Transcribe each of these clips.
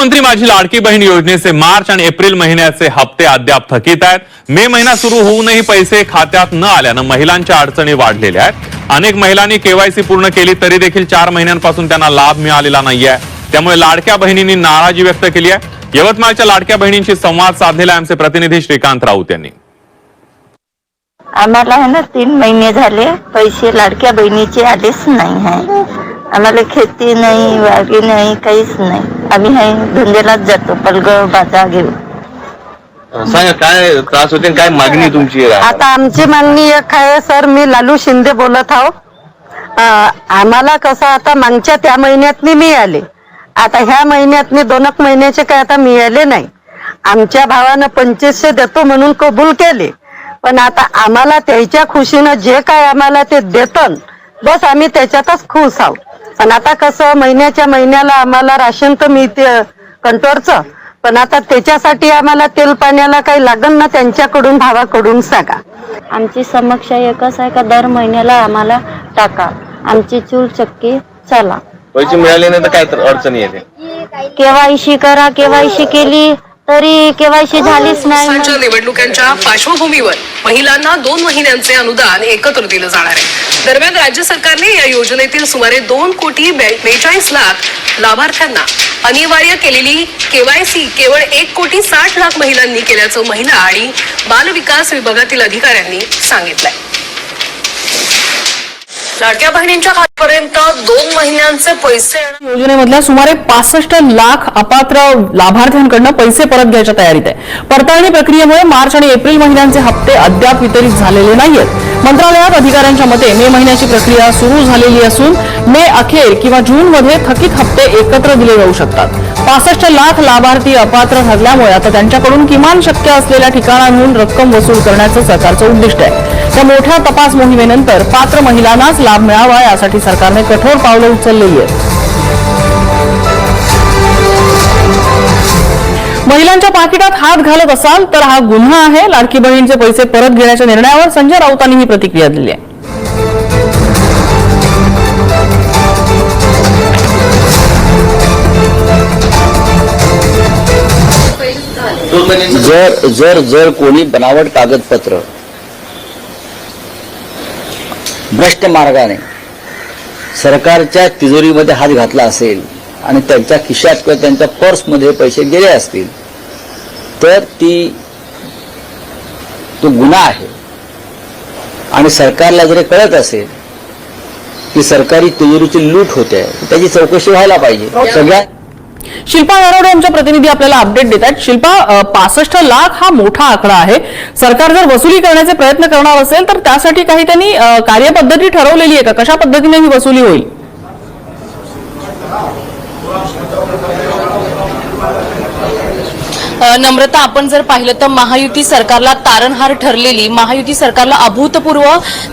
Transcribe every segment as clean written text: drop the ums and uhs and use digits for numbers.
मुख्यमंत्री माझी लाडकी बहीण योजनेचे मार्च आणि एप्रिल महिन्याचे हप्ते अद्याप थकीत आहेत। मे महिना सुरू होऊनही पैसे खात्यात न आल्यानं महिलांच्या अडचणी वाढलेल्या आहेत। अनेक महिलांनी केवायसी पूर्ण केली तरी देखील 4 महिन्यांपासून त्यांना लाभ मिळालेला नाहीये। त्यामुळे लाडक्या बहिणींनी नाराजी व्यक्त केली आहे। यवतमाळच्या लाडक्या बहिणींशी संवाद साधलेला आमचे प्रतिनिधी श्रीकांत राऊत यांनी। आम्हाला है ना 3 महिने झाले पैसे लाडक्या बहिणीचे आलेच नाही आहे। आम्हाला खेती नाही, वागी नाही, काहीच नाही। आम्ही है धंद्यालाच जातो, पलगव बाजा घेऊन। सांगा काय त्रास होते, काय मागणी तुमची आहे? आता आमची मागणी एक आहे सर, मी लालू शिंदे बोलत आहो। आम्हाला कसं आता मागच्या त्या महिन्यात मिळाले, आता ह्या महिन्यात 2 महिन्याचे काय आता मिळाले नाही। आमच्या भावानं 2500 देतो म्हणून कबूल केले, पण आता आम्हाला त्याच्या खुशीनं जे काय आम्हाला ते देतं बस आम्ही त्याच्यातच खुश आहोत। पण आता कसं महिन्याच्या महिन्याला आम्हाला राशन तर मिळते कंट्रोलचं, पण आता त्याच्यासाठी आम्हाला तेल पाण्याला काही लागण ना, त्यांच्याकडून भावाकडून सांगा। आमची समस्या एकच आहे का दर महिन्याला आम्हाला टाका, आमची चूल चक्की चला। पैसे मिळाले नाही तर काय अडचणी येते? केवायसी करा, केवायसी केली तरी केवायसी झालीच नाही। लोकसभेच्या निवडणुकांच्या पार्श्वभूमीवर महिलांना 2 महिन्यांचे अनुदान एकत्र दिलं जाणार आहे। दरम्यान राज्य सरकारने या योजनेतील सुमारे 2,42,00,000 लाभार्थ्यांना अनिवार्य केलेली केवायसी केवळ 1,60,00,000 महिलांनी केल्याचं महिला आणि बाल विकास विभागातील अधिकाऱ्यांनी सांगितलंय। लाडक्या बहिणींच्या खात्यापर्यंत 2 महिन्यांचे पैसे योजनेमधल्या सुमारे 65 लाख अपात्र लाभार्थ्यांकडून पैसे परत घ्यायच्या तयारीत आहे। पडताळणी प्रक्रियेमुळे मार्च आणि एप्रिल महिन्यांचे हप्ते अद्याप वितरित झालेले नाहीयेत। मंत्रालयात अधिकाऱ्यांच्या मते मे महिन्याची प्रक्रिया सुरू झालेली असून मे अखेर किंवा जून मध्ये थकीत हप्ते एकत्र दिले जाऊ शकतात। 65 लाख लाभार्थी अपात्र ठरल्यामुळे आता त्यांच्याकडून किमान शक्य असलेल्या ठिकाणांहून रक्कम वसूल करण्याचं सरकारचं उद्दिष्ट आहे। त्या मोठ्या तपास मोहिमेनंतर पात्र महिलांनाच लाभ मिळावा यासाठी सरकारने कठोर पावलं उचललेली आहेत। महिलांच्या पाकिटात हात घालत असाल तर हा गुन्हा आहे। लाडकी बहिणींचे पैसे परत घेण्याच्या निर्णयावर संजय राऊतांनी ही प्रतिक्रिया दिली आहे। जर कोणी बनावट कागदपत्र भ्रष्ट मार्गाने सरकारच्या तिजोरीमध्ये हात घातला असेल आणि त्यांच्या खिशात किंवा त्यांच्या पर्समध्ये पैसे गेले असतील तर तो गुन्हा आहे। आणि सरकारला जर कळत असेल की सरकारी तिजोरीची लूट होते तर त्याची चौकशी व्हायला पाहिजे। सगळ्या शिल्पा नरवडे आमच्या प्रतिनिधी आपल्याला अपडेट देत आहेत। शिल्पा, 65 लाख हा मोठा आकडा आहे। सरकार जर वसुली करण्याचे प्रयत्न करणार असेल तर त्यासाठी काही त्यांनी कार्यपद्धती ठरवलेली आहे का? कशा पद्धतीने ही वसुली होईल? नम्रता, आपण जर पाहिलं तर महायुती सरकारला तारणहार ठरलेली, महायुती सरकारला अभूतपूर्व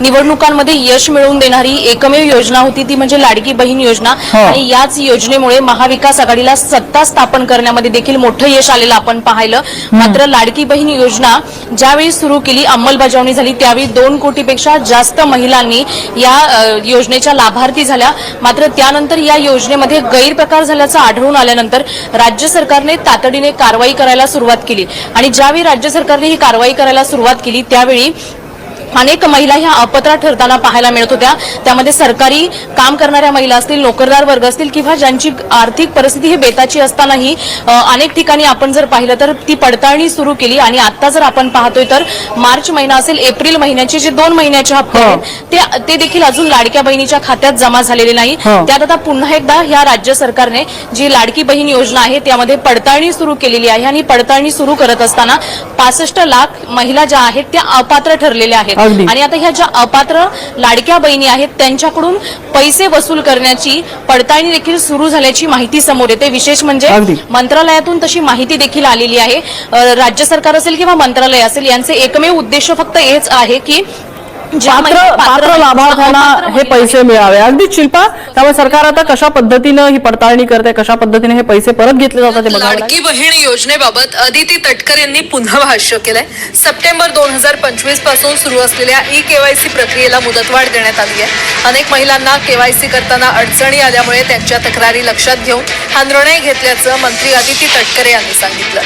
निवडणुकांमध्ये यश मिळवून देणारी एकमेव योजना होती ती म्हणजे लाडकी बहीण योजना। आणि याच योजनेमुळे महाविकास आघाडीला सत्ता स्थापन करण्यामध्ये देखील मोठं यश आलेलं आपण पाहिलं। मात्र लाडकी बहीण योजना ज्यावेळी सुरू केली, अंमलबजावणी झाली, त्यावेळी 2 कोटीपेक्षा जास्त महिलांनी या योजनेच्या लाभार्थी झाल्या। मात्र त्यानंतर या योजनेमध्ये गैरप्रकार झाल्याचं आढळून आल्यानंतर राज्य सरकारने तातडीने कारवाई करायला सुरुवात केली। आणि ज्यावेळी राज्य सरकारने ही कारवाई करायला सुरुवात केली त्यावेळी अनेक महिला ह्या अपात्र ठरताना पाहायला मिळत होत्या। त्यामध्ये सरकारी काम करणाऱ्या महिला असतील, नोकरदार वर्ग असतील किंवा ज्यांची आर्थिक परिस्थिती ही बेताची असतानाही अनेक ठिकाणी आपण जर पाहिलं तर ती पडताळणी सुरू केली। आणि आता जर आपण पाहतोय तर मार्च महिना असेल, एप्रिल महिन्याचे जे 2 महिन्याचे हप्ते आहेत ते देखील अजून लाडक्या बहिणीच्या खात्यात जमा झालेले नाही। त्यात आता पुन्हा एकदा ह्या राज्य सरकारने जी लाडकी बहीण योजना आहे त्यामध्ये पडताळणी सुरू केलेली आहे। आणि पडताळणी सुरू करत असताना 65 लाख महिला ज्या आहेत त्या अपात्र ठरलेल्या आहेत। आणि आता ह्या ज्या अपात्र लाडक्या बहिणी आहेत त्यांच्याकडून पैसे वसूल करण्याची पडताळणी देखील सुरू झाल्याची माहिती समोर येते। विशेष म्हणजे मंत्रालयातून तशी माहिती देखील आलेली आहे। राज्य सरकार असेल किंवा मंत्रालय असेल यांचे एकमेव उद्देश फक्त हेच आहे की पात्र लाभार्थ्यांना हे पैसे मिळावे. अगदी शिल्पा, त्यामुळे सरकार आता कशा पद्धतीनं ही पडताळणी करते, कशा पद्धतीने हे पैसे परत घेतले जातात ते बघावं लागेल. लाडकी बहीण योजनेबाबत अदिती तटकर यांनी पुन्हा भाष्य केलंय. सप्टेंबर 2025 पासून सुरू असलेल्या ई-केवायसी प्रक्रियेला मुदतवाढ देण्यात आली आहे. अनेक महिलांना केवायसी करताना अडचणी आल्यामुळे त्यांच्या तक्रारी लक्षात घेऊन हा निर्णय घेतल्याचं मंत्री अदिती तटकरे यांनी सांगितलं.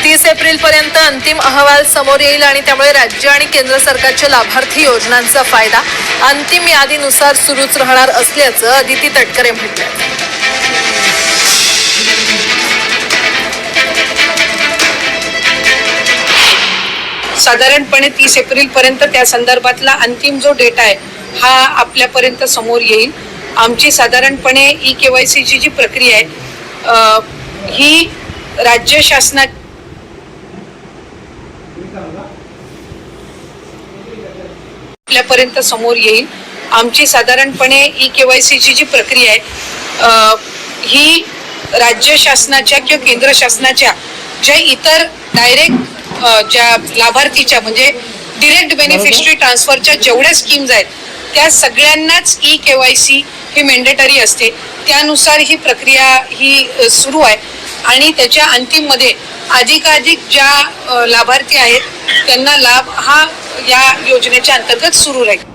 30 एप्रिल पर्यंत अंतिम अहवाल समोर येईल आणि त्यामुळे राज्य आणि केंद्र सरकारच्या लाभार्थी योजनांचा फायदा अंतिम यादीनुसार सुरूच राहणार असल्याचं अदिती तटकरे म्हटलं. साधारणपणे 30 एप्रिल पर्यंत त्या संदर्भातला अंतिम जो डेटा आहे हा आपल्यापर्यंत समोर येईल. आमची साधारणपणे ई-केवायसीची जी प्रक्रिया आहे ही राज्य शासना आपल्यापर्यंत समोर येईल. आमची साधारणपणे ई-केवायसीची जी प्रक्रिया आहे ही राज्य शासनाच्या किंवा केंद्र शासनाच्या ज्या इतर डायरेक्ट ज्या लाभार्थीच्या म्हणजे डिरेक्ट बेनिफिशरी ट्रान्सफरच्या जेवढ्या स्कीम्स आहेत त्या सगळ्यांनाच ई-केवायसी ही मॅन्डेटरी असते. त्यानुसार ही प्रक्रिया ही सुरू आहे आणि त्याच्या अंतिममध्ये अधिकाधिक ज्या लाभार्थी आहेत त्यांना लाभ हा या योजनेच्या अंतर्गत सुरू राहील.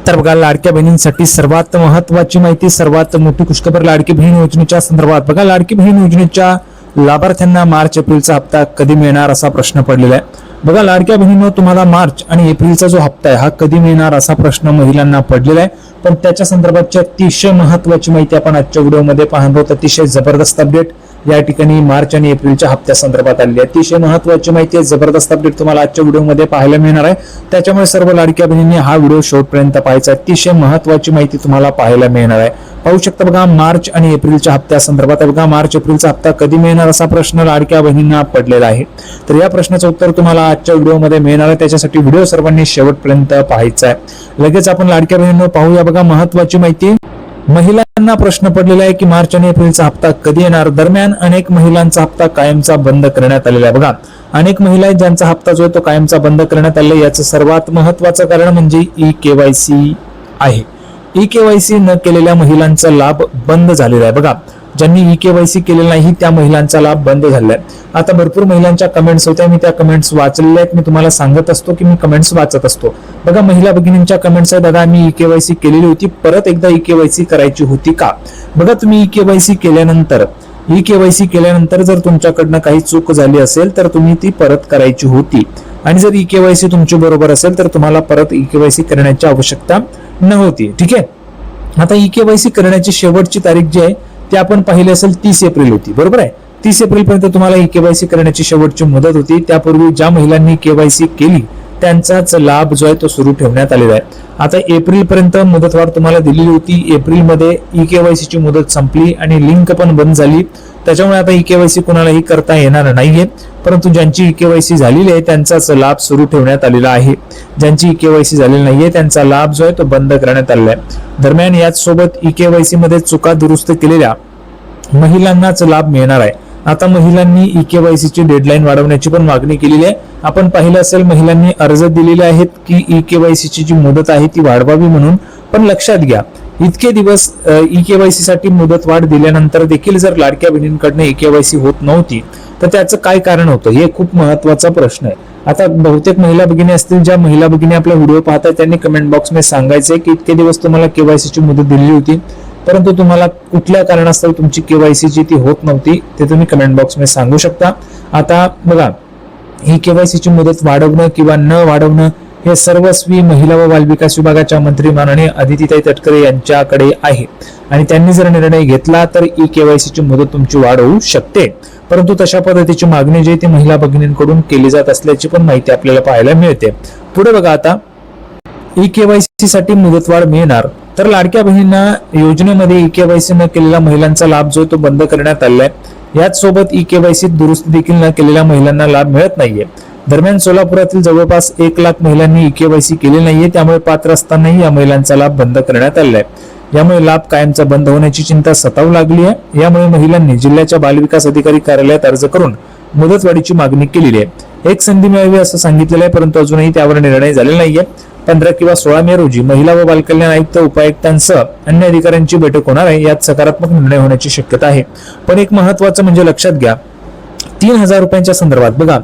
तर बघा, लाडक्या बहिणींसाठी सर्वात महत्वाची माहिती, सर्वात मोठी खुशखबर लाडकी बहीण योजनेच्या संदर्भात. बघा, लाडकी बहीण योजनेच्या लाभार्थ्यांना मार्च एप्रिलचा हप्ता कधी मिळणार असा प्रश्न पडलेला आहे. बघा, लाडक्या बहिणींनो, तुम्हाला मार्च आणि एप्रिलचा जो हप्ता आहे हा कधी मिळणार असा प्रश्न महिलांना पडलेला आहे. पण त्याच्या संदर्भातची अतिशय महत्वाची माहिती आपण आजच्या व्हिडिओमध्ये पाहणार आहोत. अतिशय जबरदस्त अपडेट या ठिकाणी मार्च आणि एप्रिलच्या हप्त्या संदर्भात आलेली आहे. अतिशय महत्वाची माहिती आहे, जबरदस्त अपडेट तुम्हाला आजच्या व्हिडिओमध्ये पाहायला मिळणार आहे. त्याच्यामुळे सर्व लाडक्या बहिणींनी हा व्हिडिओ शेवटपर्यंत पाहायचा. अतिशय महत्वाची माहिती तुम्हाला पाहायला मिळणार आहे. पाहू शकता बघा, मार्च आणि एप्रिलच्या हप्त्या संदर्भात. बघा, मार्च एप्रिलचा हप्ता कधी मिळणार असा प्रश्न लाडक्या बहिणींना पडलेला आहे. तर या प्रश्नाचं उत्तर तुम्हाला आजच्या व्हिडिओमध्ये मिळणार आहे. त्याच्यासाठी व्हिडिओ सर्वांनी शेवटपर्यंत पाहायचा आहे. लगेच आपण लाडक्या बहिणींना पाहूया. बघा, महत्वाची माहिती, महिलांना प्रश्न पडलेला आहे की मार्च आणि एप्रिलचा हप्ता कधी येणार. दरम्यान अनेक महिलांचा हप्ता कायमचा बंद करण्यात आलेला आहे. बघा, अनेक महिला आहेत ज्यांचा हप्ता जो आहे तो कायमचा बंद करण्यात आलेला आहे. याचं सर्वात महत्वाचं कारण म्हणजे ई-केवायसी आहे. ई-केवायसी न केलेल्या महिलांचा लाभ बंद झालेला आहे. बघा, ज्यांनी ई-केवायसी केलेलं नाही त्या महिलांचा लाभ बंद झालेला आहे. आता भरपूर महिलांच्या कमेंट्स होत्या, मी त्या कमेंट्स वाचलेल्या आहेत. मी तुम्हाला सांगत असतो की मी कमेंट्स वाचत असतो. बघा, महिला भगिनींच्या कमेंट्स आहेत, दादा मी ई-केवायसी केलेली होती, परत एकदा ई-केवायसी करायची होती का. बघा, तुम्ही ई-केवायसी केल्यानंतर जर तुमच्याकडनं काही चूक झाली असेल तर तुम्ही ती परत करायची होती. आणि जर ई-केवायसी तुमची बरोबर असेल तर तुम्हाला परत ई-केवायसी करण्याची आवश्यकता नव्हती. ठीक आहे. आता ई-केवायसी करण्याची शेवटची तारीख जी आहे ती आपण पाहिली असेल 30 एप्रिल होती, बरोबर आहे. 30 एप्रिल पर्यंत तुम्हाला ई-केवायसी करण्याची शेवटची मुदत होती. त्यापूर्वी ज्या महिलांनी केवायसी केली त्यांचाच लाभ जो आहे तो सुरू ठेवण्यात आलेला आहे. आता एप्रिल पर्यंत मुदतवाढ तुम्हाला दिलेली होती. एप्रिलमध्ये ई-केवायसीची मुदत संपली आणि लिंक पण बंद झाली. त्याच्यामुळे आता ई-केवायसी कोणालाही करता येणार नाहीये. परंतु ज्यांची ई-केवायसी झालेली आहे त्यांचाच लाभ सुरू ठेवण्यात आलेला आहे. ज्यांची ई-केवायसी झालेली नाहीये त्यांचा लाभ जो आहे तो बंद करण्यात आलेला आहे. दरम्यान याच सोबत ई-केवायसी मध्ये चुका दुरुस्त केलेल्या महिलांनाच लाभ मिळणार आहे. आता महिलांनी ई-केवायसीची डेडलाईन वाढवण्याची पण मागणी केलेली आहे. आपण पाहिलं असेल महिलांनी अर्ज दिलेले आहेत की ई-केवायसीची जी मुदत आहे ती वाढवावी म्हणून. पण लक्षात घ्या, इतके दिवस ई-केवायसी साठी मुदत वाढ दिल्यानंतर देखील जर लाडक्या बहिणींकडनं ई-केवायसी होत नव्हती तर त्याचं काय कारण होतं हे खूप महत्वाचा प्रश्न आहे. आता बहुतेक महिला भगिनी असतील, ज्या महिला भगिनी आपला व्हिडिओ पाहतात त्यांनी कमेंट बॉक्स मध्ये सांगायचंय की इतके दिवस तुम्हाला केवायसीची मुदत दिली होती परंतु तुम्हाला कुठल्या कारणास्तव तुमची केवायसी जी ती होत नव्हती ते तुम्ही कमेंट बॉक्स मध्ये सांगू शकता. आता बघा, ही केवायसीची मुदत वाढवणं किंवा न वाढवणं हे सर्वस्वी महिला व बालविकास विभागाच्या मंत्री माननीय अदितीताई तटकरे यांच्याकडे आहे आणि त्यांनी जर निर्णय घेतला तर ई-केवायसीची मुदत तुमची वाढ होऊ शकते. परंतु तशा पद्धतीची मागणी जी ती महिला भगिनींकडून केली जात असल्याची पण माहिती आपल्याला पाहायला मिळते. पुढे बघा, आता ई-केवायसी साठी मुदतवाढ मिळणार तर लाडक्या बहिणींना योजनेमध्ये ई-केवायसी न केलेल्या महिलांचा लाभ जो तो बंद करण्यात आलेला आहे. याच सोबत ई-केवायसी दुरुस्ती देखील न केलेल्या महिलांना लाभ मिळत नाहीये. दरम्यान सोलापुरातील जवळपास 1 लाख महिलांनी ई-केवायसी केली नाहीये, त्यामुळे पात्र असतानाही या महिलांचा लाभ बंद करण्यात आलेला आहे. यामुळे लाभ कायमचा बंद होण्याची चिंता सतावू लागली आहे. यामुळे महिलांनी जिल्ह्याच्या बालविकास अधिकारी कार्यालयात अर्ज करून मुदतवाढीची मागणी केलेली आहे. एक संधी मिळावी असं सांगितलेलं आहे परंतु अजूनही त्यावर निर्णय झालेला नाहीये. 15 किंवा 16 मे रोजी महिला व बालकल्याण आयुक्त उपायुक्तांसह अन्य अधिकाऱ्यांची बैठक होणार आहे. यात सकारात्मक निर्णय होण्याची शक्यता आहे. पण एक महत्वाचं म्हणजे लक्षात घ्या, 3,000 रुपयांच्या संदर्भात बघा,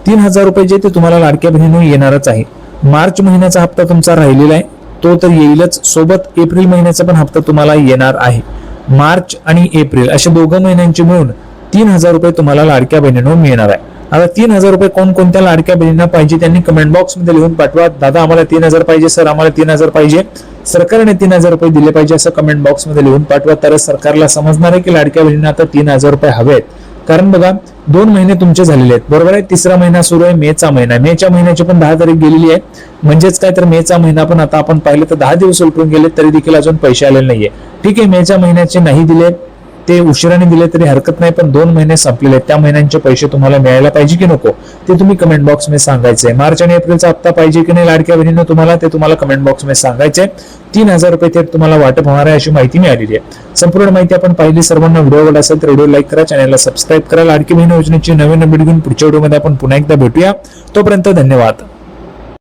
3,000 रुपये जे ते तुम्हाला लाडक्या बहिणींनो येणारच आहे. मार्च महिन्याचा हप्ता तुमचा राहिलेला आहे तो तर येईलच, सोबत एप्रिल महिन्याचा पण हप्ता तुम्हाला येणार आहे. मार्च आणि एप्रिल अशा दोघं महिन्यांचे मिळून 3,000 रुपये तुम्हाला लाडक्या बहिणींनो मिळणार आहे. आता 3,000 रुपये कोणकोणत्या लाडक्या बहिणींना पाहिजे त्यांनी कमेंट बॉक्स मध्ये लिहून पाठवा. दादा आम्हाला 3,000 पाहिजे, सर आम्हाला 3,000 पाहिजे, सरकारने 3,000 रुपये दिले पाहिजे असं कमेंट बॉक्स मध्ये लिहून पाठवा. तरच सरकारला समजणार आहे की लाडक्या बहिणींना आता 3,000 रुपये हवेत. कारण बघा 2 महिने तुमचे झालेले आहेत बरोबर आहे. 3रा महिना सुरू आहे, मेचा महिना. मेच्या महिन्याची पण 10 तारीख गेलेली आहे. म्हणजेच काय तर मेचा महिना पण आता आपण पाहिलं तर 10 दिवस उलटून गेले तरी देखील अजून पैसे आलेले नाहीये. ठीक आहे, मेच्या महिन्याचे नाही दिले ते उशिराने दिले तरी हरकत नाही, पण 2 महिने संपलेले आहेत त्या महिन्यांचे पैसे तुम्हाला मिळायला पाहिजे की नको ते तुम्ही कमेंट बॉक्स मध्ये सांगायचंय. मार्च आणि एप्रिलचा हप्ता पाहिजे की नाही लाडक्या बहिणींनो तुम्हाला ते तुम्हाला कमेंट बॉक्स मध्ये सांगायचंय. 3,000 रुपये थेट तुम्हाला वाटप होणार आहे अशी माहिती मिळालेली आहे. संपूर्ण माहिती आपण पाहिली. सर्वांना व्हिडिओ आवडला असेल तर व्हिडिओ लाईक करा, चॅनलला सबस्क्राईब करा. लाडकी बहीण योजनेची नवीन अपडेट घेऊन पुढच्या व्हिडिओमध्ये आपण पुन्हा एकदा भेटूया. तोपर्यंत धन्यवाद.